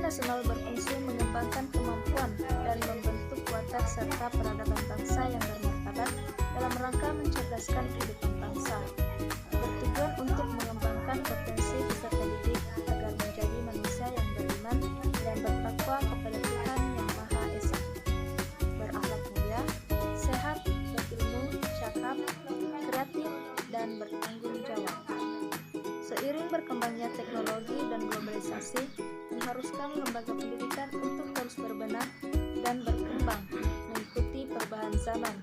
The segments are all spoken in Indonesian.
nasional berfungsi mengembangkan kemampuan dan membentuk watak serta peradaban bangsa yang bermartabat dalam rangka mencerdaskan kehidupan bangsa. Bertujuan untuk mengembangkan potensi peserta didik agar menjadi manusia yang beriman dan bertakwa kepada Tuhan Yang Maha Esa, berakhlak mulia, sehat, berilmu, cakap, kreatif, dan bertanggung jawab. Seiring berkembangnya teknologi dan globalisasi mengharuskan lembaga pendidikan untuk terus berbenah dan berkembang mengikuti perubahan zaman.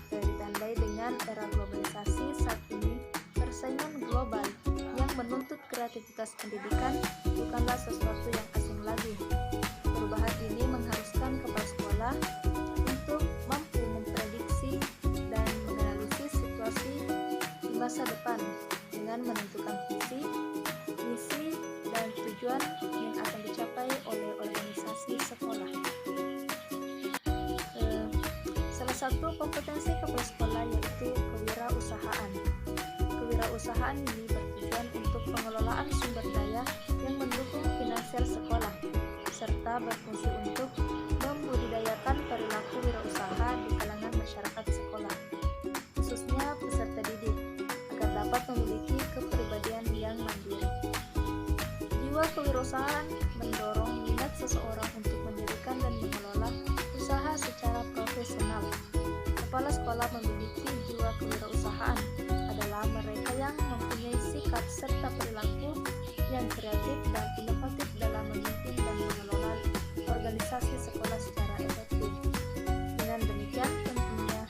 Ditandai dengan era globalisasi saat ini, persaingan global yang menuntut kreativitas pendidikan bukanlah sesuatu yang asing lagi. Perubahan ini mengharuskan kepala sekolah untuk mampu memprediksi dan menganalisis situasi di masa depan dengan menentukan visi, misi, dan tujuan yang akan dicapai oleh organisasi sekolah. Salah satu kompetensi kepala sekolah yaitu kewirausahaan. Kewirausahaan ini bertujuan untuk pengelolaan sumber daya yang mendukung finansial sekolah, serta berfungsi untuk membudidayakan perilaku wirausaha di kalangan masyarakat sekolah, khususnya peserta didik, agar dapat memiliki kepribadian yang mandiri. Jiwa kewirausahaan mendorong minat seseorang untuk mendirikan dan mengelola usaha secara profesional. Kepala sekolah memiliki jiwa kewirausahaan adalah mereka yang mempunyai sikap serta perilaku yang kreatif dan inovatif dalam memimpin dan mengelola organisasi sekolah secara efektif. Dengan demikian, tentunya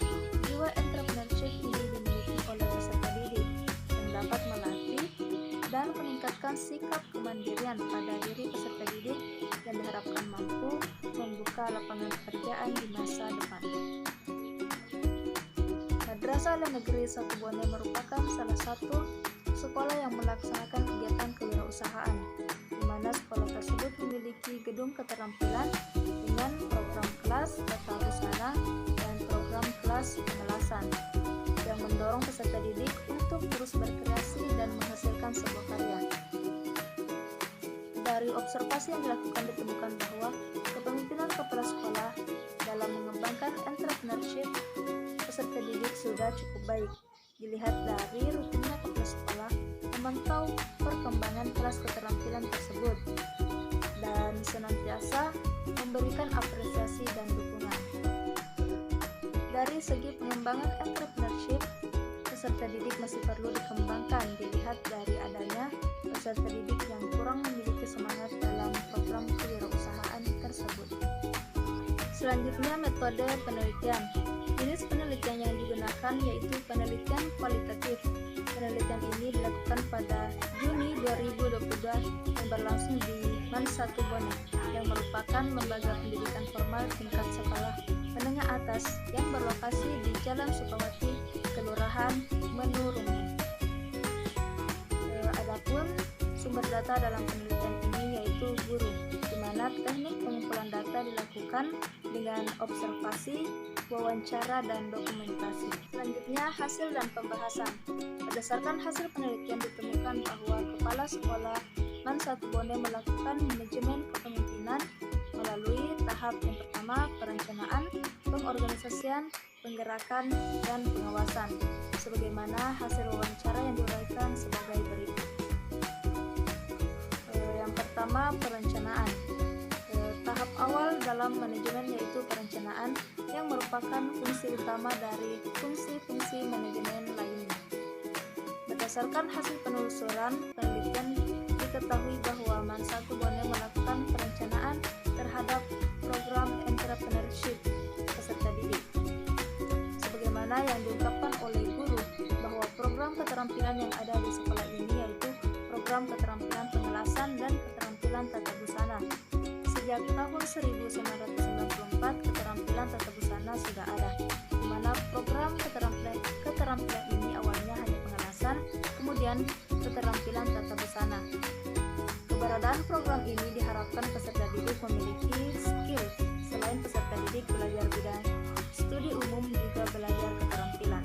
jiwa entrepreneurship ini dimiliki oleh peserta didik yang dapat melatih dan meningkatkan sikap kemandirian pada diri peserta didik yang diharapkan mampu membuka lapangan pekerjaan di masa depan. Madrasah Al-Negeri Satubone merupakan salah satu sekolah yang melaksanakan kegiatan kewirausahaan, di mana sekolah tersebut memiliki gedung keterampilan dengan program kelas tata busana dan program kelas pengelasan yang mendorong peserta didik untuk terus berkreasi dan menghasilkan sebuah karya. Dari observasi yang dilakukan ditemukan bahwa kepemimpinan kepala sekolah dalam mengembangkan entrepreneurship peserta didik sudah cukup baik. Dilihat dari rutinnya kepala sekolah memantau perkembangan kelas keterampilan tersebut dan senantiasa memberikan apresiasi dan dukungan. Dari segi pengembangan entrepreneurship, peserta didik masih perlu dikembangkan dilihat dari adanya peserta didik yang kurang memiliki semangat dalam program kewirausahaan tersebut. Selanjutnya, metode penelitian. Jenis penelitian yang digunakan yaitu penelitian kualitatif. Penelitian ini dilakukan pada Juni 2022 yang berlangsung di Satubone, yang merupakan lembaga pendidikan formal tingkat sekolah menengah atas yang berlokasi di Jalan Sukawati, Kelurahan Menurungi. Adapun sumber data dalam penelitian ini yaitu guru, di mana teknik pengumpulan data dilakukan dengan observasi, wawancara, dan dokumentasi. Selanjutnya, hasil dan pembahasan. Berdasarkan hasil penelitian ditemukan bahwa kepala sekolah Satubone melakukan manajemen kepemimpinan melalui tahap yang pertama, perencanaan, pengorganisasian, penggerakan, dan pengawasan, sebagaimana hasil wawancara yang diuraikan sebagai berikut. Yang pertama, perencanaan. Tahap awal dalam manajemen yaitu perencanaan yang merupakan fungsi utama dari fungsi-fungsi manajemen lainnya. Berdasarkan hasil penelusuran penelitian diketahui bahwa Satubone melakukan perencanaan terhadap program entrepreneurship peserta didik. Sebagaimana yang diungkapkan oleh guru bahwa program keterampilan yang ada di sekolah ini yaitu program keterampilan pengelasan dan keterampilan tata busana. Sejak tahun 1994 keterampilan tata busana sudah ada, di mana program keterampilan ini awalnya hanya pengelasan, kemudian keterampilan tata busana. Keberadaan program ini diharapkan peserta didik memiliki skill selain peserta didik belajar bidang studi umum juga belajar keterampilan.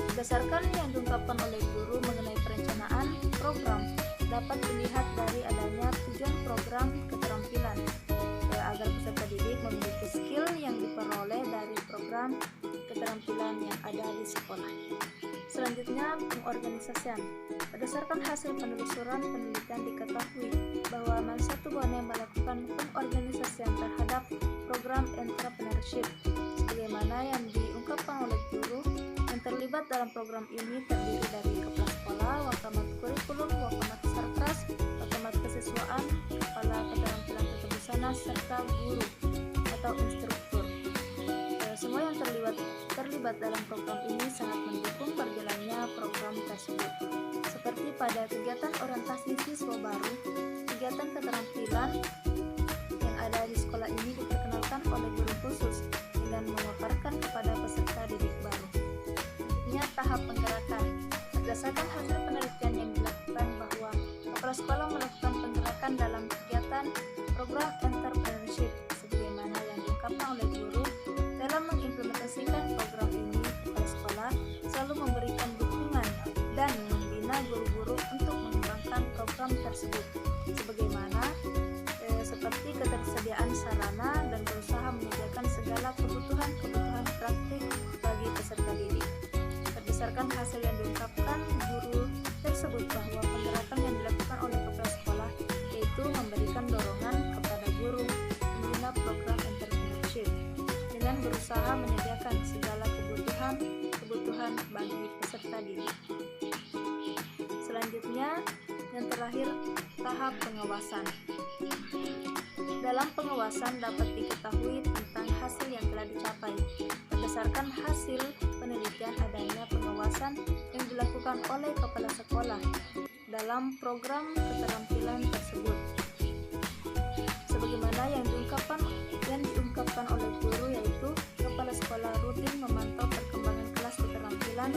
Berdasarkan yang diungkapkan oleh guru mengenai perencanaan program, dapat dilihat dari adanya tujuan program program keterampilan agar peserta didik memiliki skill yang diperoleh dari program keterampilan yang ada di sekolah. Selanjutnya, pengorganisasian. Berdasarkan hasil penelusuran penelitian diketahui bahwa Mansatu Bone melakukan pengorganisasian terhadap program entrepreneurship sebagaimana yang diungkapkan oleh guru yang terlibat dalam program ini terdiri dari kepala sekolah, wakamat kurikulum, wakamat sarpras, wakamat kesiswaan, kepala keterampilan tata busana, serta guru atau instruktur. Semua yang terlibat dalam program ini sangat mendukung berjalannya program tersebut. Seperti pada kegiatan orientasi siswa baru, kegiatan keterampilan yang ada di sekolah ini diperkenalkan oleh guru khusus dengan memaparkan kepada peserta didik baru. Selanjutnya, tahap penggerakan. Berdasarkan hasil penelitian yang dilakukan bahwa kepala sekolah melakukan penggerakan dalam kegiatan program entrepreneurship sebagaimana yang diungkapkan oleh guru. Dalam mengimplementasikan program ini, kepala sekolah selalu memberikan dukungan dan membina guru-guru untuk mengembangkan program tersebut sebagaimana seperti ketersediaan sarana dan berusaha menyediakan segala kebutuhan praktik bagi peserta didik. Berdasarkan hasil yang diungkapkan guru tersebut bahwa penggerakan yang dilakukan oleh kepala sekolah yaitu memberikan dorongan kepada guru membina program entrepreneurship dengan berusaha menyediakan segala kebutuhan bagi peserta didik. Selanjutnya, yang terakhir, tahap pengawasan. Dalam pengawasan dapat diketahui tentang hasil yang telah dicapai. Berdasarkan hasil penelitian adanya pengawasan yang dilakukan oleh kepala sekolah dalam program keterampilan tersebut. Sebagaimana yang diungkapkan oleh guru yaitu kepala sekolah rutin memantau perkembangan kelas keterampilan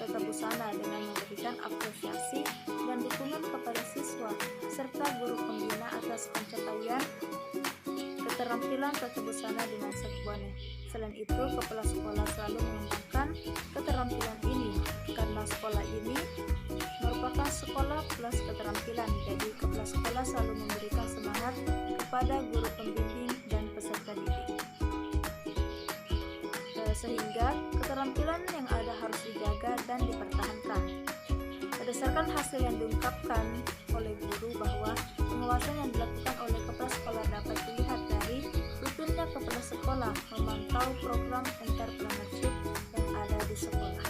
tata busana dengan memberikan apresiasi dan dukungan kepada siswa serta guru pembina atas pencapaian keterampilan tata busana di Mansatu Bone. Selain itu, kepala sekolah selalu mengembangkan keterampilan ini karena sekolah ini merupakan sekolah plus keterampilan. Jadi, kepala sekolah selalu memberikan semangat kepada guru pembimbing dan peserta didik. Sehingga keterampilan yang ada harus dijaga dan dipertahankan. Berdasarkan hasil yang diungkapkan oleh guru bahwa pengawasan yang dilakukan oleh kepala sekolah dapat dilihat dari rutinnya kepala sekolah memantau program entrepreneurship yang ada di sekolah.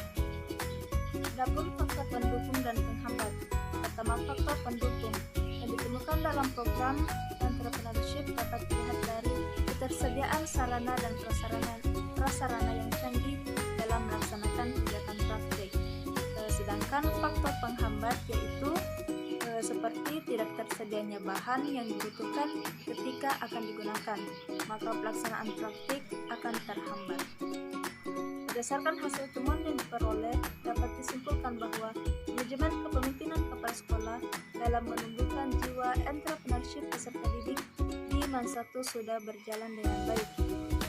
Adapun faktor pendukung dan penghambat. Pertama, faktor pendukung yang ditemukan dalam program entrepreneurship dapat dilihat dari ketersediaan sarana dan prasarana yang canggih dalam melaksanakan kegiatan praktik. Sedangkan faktor penghambat yaitu seperti tidak tersedianya bahan yang dibutuhkan ketika akan digunakan, maka pelaksanaan praktik akan terhambat. Berdasarkan hasil temuan yang diperoleh, dapat disimpulkan bahwa manajemen kepemimpinan kepala sekolah dalam menumbuhkan jiwa entrepreneurship peserta didik di Mansatu sudah berjalan dengan baik.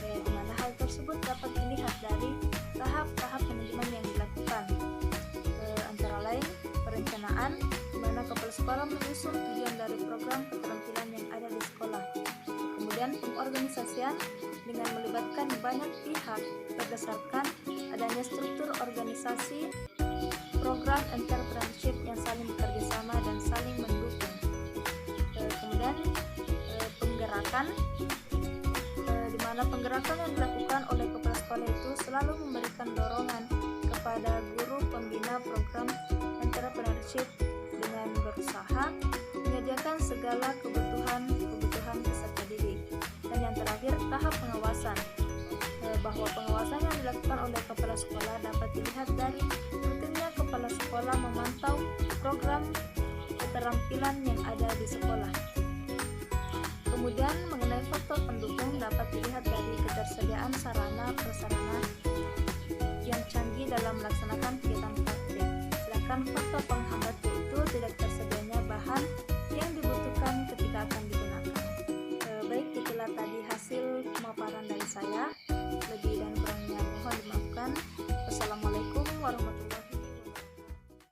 Di mana hal tersebut dapat dilihat dari tahap-tahap manajemen yang dilakukan, antara lain perencanaan, di mana kepala sekolah menyusun tujuan dari program keterampilan yang ada di sekolah. Kemudian pengorganisasian dengan melibatkan banyak pihak berdasarkan adanya struktur organisasi program entrepreneurship yang saling bekerjasama dan saling mendukung. Kemudian penggerakan, di mana penggerakan yang dilakukan oleh kepala sekolah itu selalu memberikan dorongan kepada guru pembina program entrepreneurship dengan berusaha menyediakan segala kebutuhan peserta didik. Dan yang terakhir, tahap pengawasan, bahwa pengawasan yang dilakukan oleh kepala sekolah dapat dilihat dari rutinnya kepala sekolah memantau program keterampilan yang ada di sekolah. Kemudian mengenai faktor pendukung dapat dilihat dari ketersediaan sarana-prasarana yang canggih dalam melaksanakan kegiatan praktik. Sedangkan faktor penghambat yaitu tidak tersedianya bahan yang dibutuhkan ketika akan digunakan. Baik, itulah tadi hasil pemaparan dari saya.